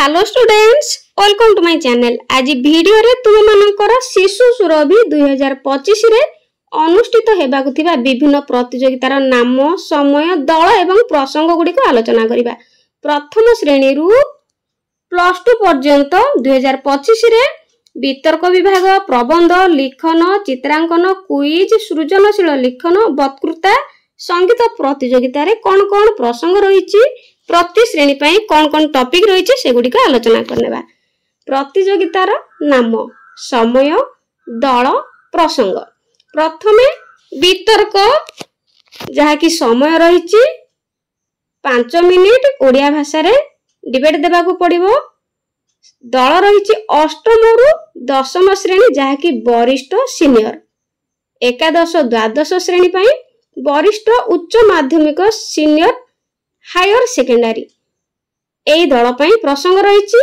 Hello students, welcome to my channel. आज video रे तुम मानकर शिशु सुरभि 2025 रे अनुष्ठित हेबाकु थिबा विभिन्न प्रतियोगितार नाम, समय, दल एवं प्रसंग गुडी को आलोचना करिबा। प्रथम श्रेणी रु प्लस 2 पर्यंत 2025 रे वितर्क विभाग, प्रबंध लिखन, चित्रांकन, क्विज, सृजनशील लिखन, वक्तृता, संगीत प्रतियोगिता रे कोन कोन प्रसंग रहिछि, प्रति श्रेणी पाई कोन कोन टॉपिक रहिछि से गुडी को आलोचना करनेबा। प्रतियोगितार नाम, समय, दल, प्रसंग। प्रथमे वितर्क जहा कि समय रहिछि 5 मिनिट ओडिया भाषा रे डिबेट देबा को पड़िबो। दल रहिछि 8म रु 10म श्रेणी जहा कि वरिष्ठ सीनियर, एकादश द्वादश श्रेणी पाई वरिष्ठ उच्च माध्यमिक सीनियर हायर सेकेंडरी। एई दल पाई प्रसंग रहिछि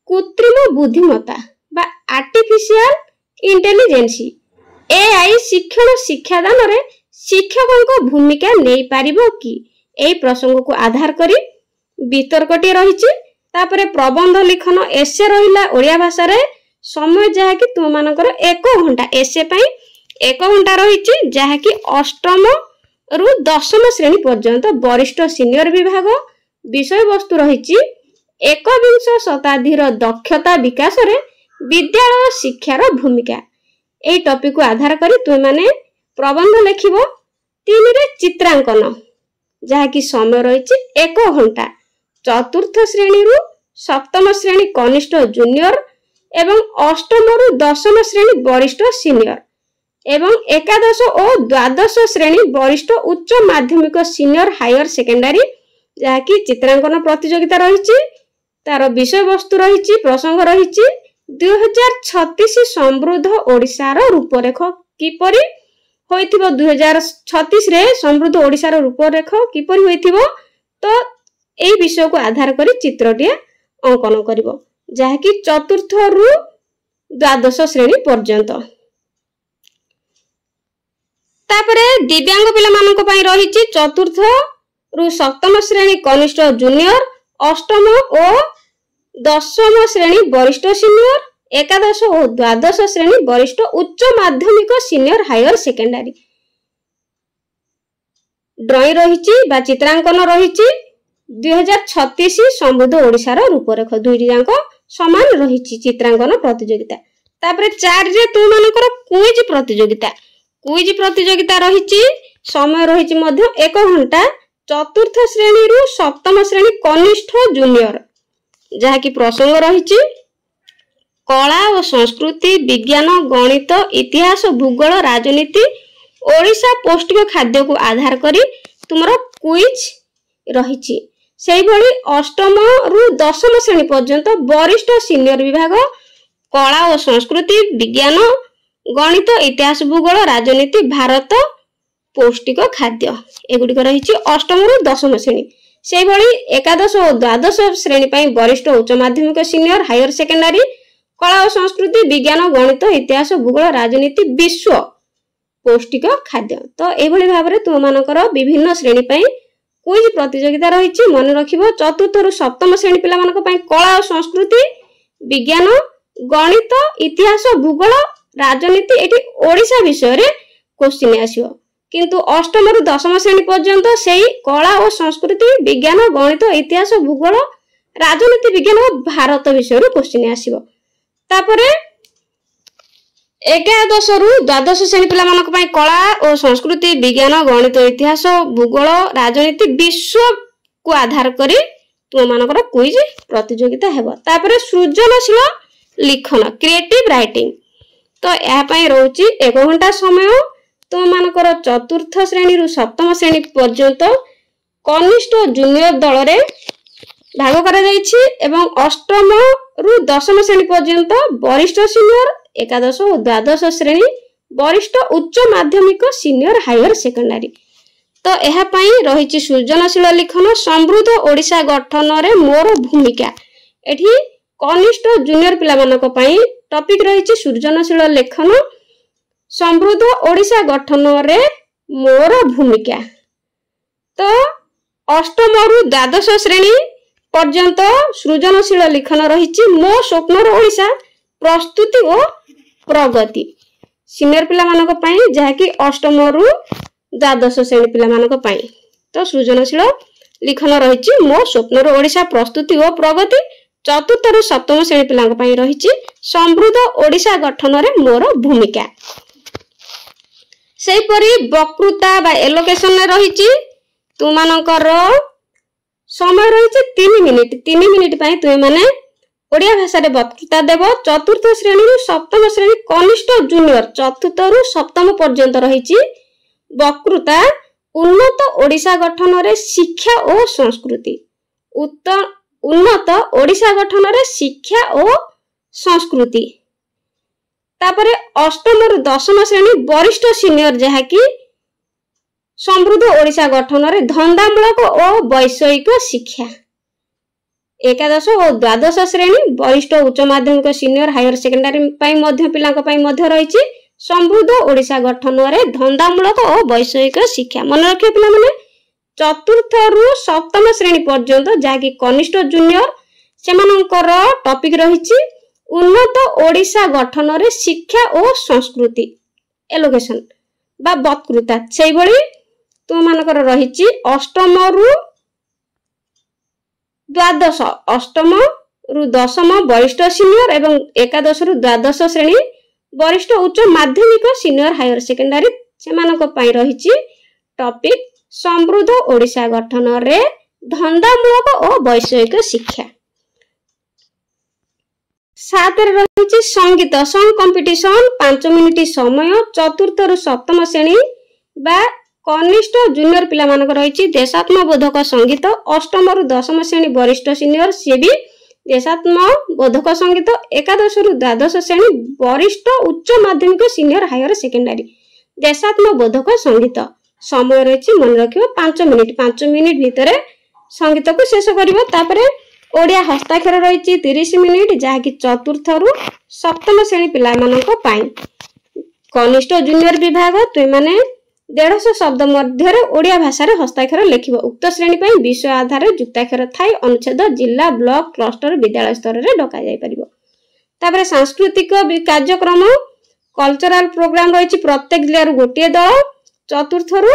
कृत्रिम बुद्धिमत्ता बा आर्टिफिशियल इंटेलिजेंसी। एआई शिक्षण शिक्षादान रे शिक्षकक भूमिका नै पारिबो कि, एई प्रसंग को आधार करी वितर्कटी रहिछि। तापरे प्रबंध लिखन एसे रहिला ओडिया भाषा रे समय जहा कि तुम मानकर 1 घंटा, एसे पाई 1 घंटा रहिछि जहा कि 8म रु 10म श्रेणी पर्यंत वरिष्ठ सीनियर विभाग। विषय वस्तु रहिछि 21 शताब्दी दक्षता विकास रे विद्यालय शिक्षार भूमिका। एई टॉपिक को आधार करी तुम माने प्रबंध लिखिबो। 3 रे चित्रांकन जहा कि समय रहिछि 1 घंटा, चतुर्थ श्रेणी रु 7म श्रेणी कनिष्ठ जूनियर एवं 8म रु 10म श्रेणी वरिष्ठ सीनियर एवं एकादश और द्वादश श्रेणी वरिष्ठ उच्च माध्यमिक सीनियर हायर सेकेंडरी जहा कि चित्रांकन प्रतियोगिता रहिछि। तार विषय वस्तु रहिछि, प्रसंग रहिछि 2036 समृद्ध ओडिसा रो रूपरेख किपरि होइथिबो। 2036 रे समृद्ध ओडिसा रो रूपरेख किपरि होइथिबो, तो एई विषय को आधार करी चित्रटिया अंकन करिवो जहा कि चतुर्थ रु द्वादश श्रेणी पर्यंत। तापरे दिव्यांग पिला मानक पई रहिछि चतुर्थ रु 7म श्रेणी कनिष्ठ जूनियर, 8म और 10म श्रेणी वरिष्ठ सीनियर, एकादश और द्वादश श्रेणी वरिष्ठ उच्च माध्यमिक सीनियर हायर सेकेंडरी। ड्रॉइंग रहिछि बा चित्रांकन रहिछि 2036 समृद्ध ओडिसा रो रूपरेख। दुईटी जांक समान रहिछि चित्रांकन प्रतियोगिता। तापरे 4 रे तुम मानकर क्विज प्रतियोगिता। क्विज प्रतियोगिता रहिछि समय रहिछि मध्य 1 घंटा, चतुर्थ श्रेणी रु 7म श्रेणी कनिष्ठ जूनियर जहा कि प्रसंग रहिछि कला और संस्कृति, विज्ञान, गणित, इतिहास, भूगोल, राजनीति, ओडिशा पौष्टिक खाद्य को आधार करी तुमरो क्विज रहिछि। सेहि भली 8म रु 10म श्रेणी पर्यंत वरिष्ठ सीनियर विभाग कला और संस्कृति, विज्ञान, गणित, इतिहास, भूगोल, राजनीति, भारत पौष्टिक खाद्य एगुडी रहिछि 8म रु 10म श्रेणी। सेहि भली एकादश और द्वादश श्रेणी पई वरिष्ठ उच्च माध्यमिक सीनियर हायर सेकेंडरी कला और संस्कृति, विज्ञान, गणित, इतिहास, भूगोल, राजनीति, विश्व पौष्टिक खाद्य। तो एई भली भाबरे तुम मानकर विभिन्न श्रेणी पई क्विज प्रतियोगिता रहिछि। मन रखिबो चतुर्थ रु 7म श्रेणी पिला मानक पई कला और संस्कृति, विज्ञान, गणित, इतिहास, भूगोल, राजनीति एटी ओडिशा विषय रे क्वेश्चन आसीबो, किंतु 8म रु 10म श्रेणी पर्यंत सेही कला और संस्कृति, विज्ञान, गणित, इतिहास, भूगोल, राजनीति, विज्ञान और भारत विषय रे क्वेश्चन आसीबो। तापरे 11 रु 12 श्रेणी पिला मानक पई कला और संस्कृति, विज्ञान, गणित, इतिहास, भूगोल, राजनीति, विश्व को आधार करी तुम मानकर क्विज प्रतियोगिता हेबो। तापरे सृजनशील लिखन क्रिएटिव राइटिंग, तो यह पाई रहउछि 1 घंटा समय। तुम मानकर चतुर्थ श्रेणी रु 7म श्रेणी पर्यंत कनिष्ठ जूनियर दल रे भाग करा जाइछि एवं 8म रु 10म श्रेणी पर्यंत वरिष्ठ सीनियर, एकादश और द्वादश श्रेणी वरिष्ठ उच्च माध्यमिक सीनियर हायर सेकेंडरी। तो यह पाई रहिछि सृजनशील लिखन समृद्ध ओडिशा गठन रे मोर भूमिका। एठी कनिष्ठ जूनियर पिला मानक पई टॉपिक रहिछि सृजनशील लेखन समृद्ध ओडिशा गठन रे मोर भूमिका। तो 8म रु द्वादश श्रेणी पर्यंत सृजनशील लिखन रही मो स्वप्नर ओडिशा प्रस्तुति और प्रगति सीनियर पिला मानक पई जहाँकि अष्टम रु द्वादश श्रेणी पिला मानक पई तो सृजनशील लिखन रही मो स्वप्नर ओडिशा प्रस्तुति और प्रगति चतुर्थ रु सप्तम श्रेणी पिला रही समृद्ध ओडिशा गठन रे मोर भूमिका सेपरी वक्तृता बा एलोकेशन रही तुमानकर समय रही 3 मिनिट पई तुम माने ओडिया भाषा रे वक्तृता देव चतुर्थ श्रेणी रु सप्तम श्रेणी कनिष्ठ जूनियर चतुर्थ रु सप्तम पर्यंत रही वक्तृता उन्नत ओडिशा गठन रे शिक्षा और संस्कृति उन्नत ओडिशा गठन रे शिक्षा और संस्कृति तापरे अष्टम रु दशम श्रेणी वरिष्ठ सीनियर जहाँकि समृद्ध ओडिशा गठन रे धंदामूलक और वैषयिक शिक्षा एकादश और द्वादश श्रेणी वरिष्ठ उच्च माध्यमिक सीनियर हायर सेकेंडरी पई मध्य पिलांक पई मध्य रही समृद्ध ओडिशा गठन रे धंदामूलक और वैषयिक शिक्षा मन रखिए पिला माने चतुर्थ रु सप्तम श्रेणी पर्यंत जहाँकि कनिष्ठ जूनियर सेमानकर टॉपिक रही उन्नत ओडिशा गठन रे शिक्षा और संस्कृति एलोकेशन बा वक्तृता सेही भली तुम मानकर रही अष्टम रु द्वादश अष्टम रु दशम वरिष्ठ सीनियर एवं एकादश रु द्वादश श्रेणी वरिष्ठ उच्च माध्यमिक सीनियर हायर सेकेंडरी सेमानक पई रही टॉपिक समृद्ध ओडिशा गठन रे धंदामूलक और वैषयिक शिक्षा 7 रही संगीत सॉन्ग कंपटीशन 5 मिनिट समय चतुर्थ रु सप्तम श्रेणी बा कनिष्ठ जूनियर पिला मानक रही देशात्मबोधक संगीत अष्टम रु दशम श्रेणी वरिष्ठ सीनियर सी भी देशात्मबोधक संगीत एकादश रु द्वादश श्रेणी वरिष्ठ उच्च माध्यमिक सीनियर हायर सेकेंडरी देशात्मबोधक संगीत समय रही मन रखियो 5 मिनिट भितर संगीत को शेष करिवो तापरे ओडिया हस्ताक्षर रही 30 मिनिट जहाँकि चतुर्थ रु सप्तम श्रेणी पिला मानक पई कनिष्ठ जूनियर विभाग तुम माने 150 शब्द मध्य ओडिया भाषा रे हस्ताक्षर लिखिबो उक्त श्रेणी पई विषय आधार युक्ताक्षर थाई अनुच्छेद जिला ब्लॉक क्लस्टर विद्यालय स्तर रे डका जाय परिबो तापरे सांस्कृतिक कार्यक्रम कल्चरल प्रोग्राम रही प्रत्येक जिल्ला रु गोटे दल चतुर्थ रु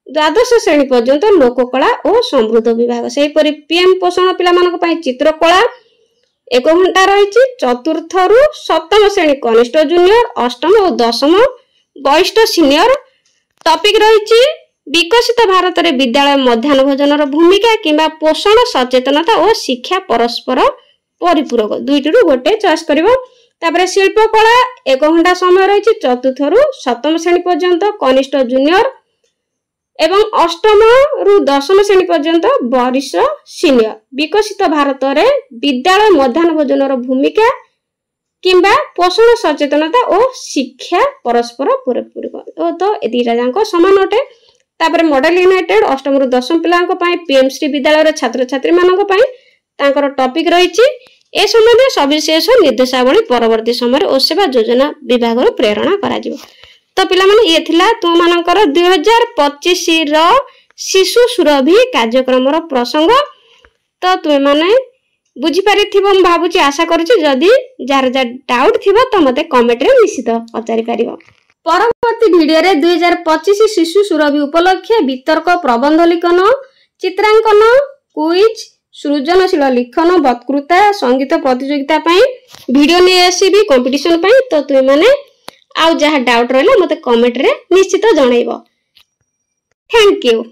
द्वादश श्रेणी पर्यंत लोककला और समृद्ध विभाग सेहीपरि पीएम पोषण पिला मानक पई चित्रकला 1 घंटा रही चतुर्थ रु सप्तम श्रेणी कनिष्ठ जूनियर अष्टम और दशम वरिष्ठ सीनियर टॉपिक रही विकसित भारत रे विद्यालय मध्याह्न भोजन भूमिका किंबा पोषण सचेतनता और शिक्षा परस्पर परिपूरक दुईटी गोटे चॉइस करिवो तापरे शिल्पकला 1 घंटा समय रही चतुर्थ रु सप्तम श्रेणी पर्यंत कनिष्ठ जूनियर एवं अष्टम रु दशम श्रेणी पर्यंत वरिष्ठ सीनियर विकसित भारत रे विद्यालय मध्याह्न भोजन भूमिका किंबा पोषण सचेतनता और शिक्षा परस्पर परिपूरक तो ए दुईटा जांक समान अटे तापरे मॉडल यूनाइटेड अष्टम रु दशम पिलांक पई पीएमसी विद्यालय रे छात्र छात्री मानक पई तांकर टॉपिक रही ए संबंध सविशेष निर्देशावली परवर्ती समय और सेवा योजना विभाग रो प्रेरणा करा जिवो तो पिला माने ये थिला तुम मानकर 2025 रो शिशु सुरभि कार्यक्रम रो प्रसंग तो तुम माने बुझी पारिथिबो म भाबुची आशा करूची जदी जार डाउट थिबो तो मते कमेंट रे निश्चित पचारि पारिबो परवर्ती वीडियो रे 2025 शिशु सुरभि उपलक्ष्य वितर्क प्रबंध लिखन चित्रांकन क्विज सृजनशील लिखन वक्तृता संगीत प्रतियोगिता वीडियो नहीं आसीबी कंपटीशन तो तुम माने आउ जहाँ डाउट रहा मत कमेंट रे निश्चित जनइबो। Thank you.